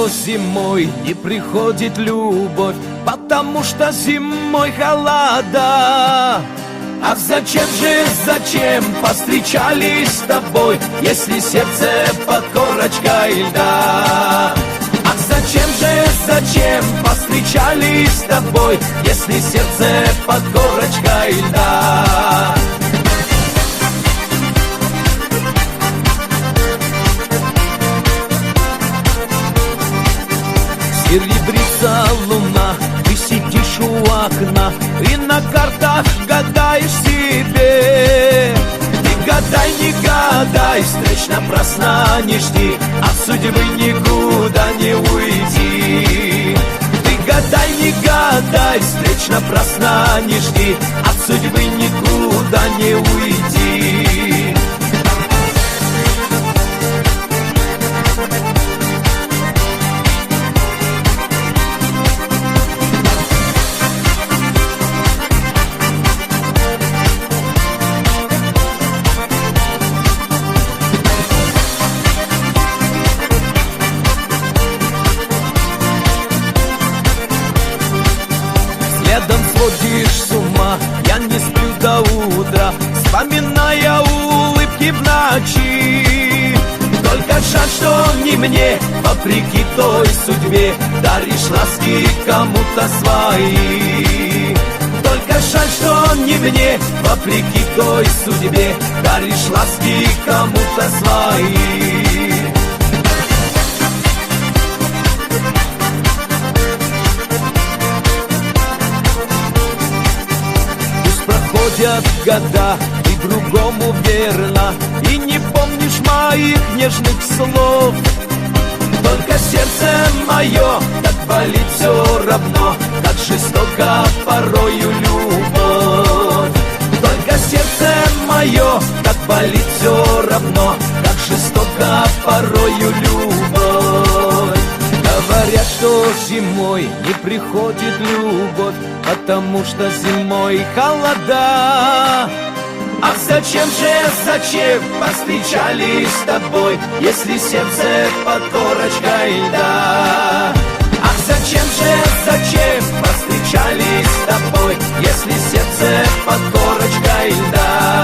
что зимой не приходит любовь, потому что зимой холода. Ах, зачем повстречались с тобой, если сердце под корочкой льда? Ах, зачем повстречались с тобой, если сердце под корочкой льда? Серебрится луна, ты сидишь у окна и на картах гадаешь себе. Не гадай, не гадай, встреч напрасно не жди, от судьбы никуда не уйти. Ты гадай, не гадай, встреч напрасно не жди, от судьбы никуда не уйти. Следом сводишь с ума, я не сплю до утра, вспоминая улыбки в ночи. Только жаль, что не мне, вопреки той судьбе, даришь ласки кому-то свои. Только жаль, что не мне, вопреки той судьбе, даришь ласки кому-то свои. Проходят года, ты другому верна, и не помнишь моих нежных слов. Только сердце мое так болит все равно, как жестоко порою любовь. Только сердце мое так болит все равно, как жестоко порою любовь. Говорят, что зимой не приходит любовь, потому что зимой холода. Ах, зачем повстречались с тобой, если сердце под корочкой льда? Ах, зачем повстречались с тобой, если сердце под корочкой льда?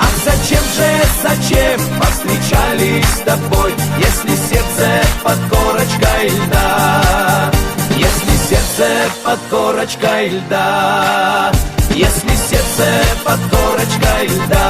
Ах, зачем повстречались с тобой, если сердце под корочкой льда? Если сердце под корочкой льда, если сердце под корочкой льда.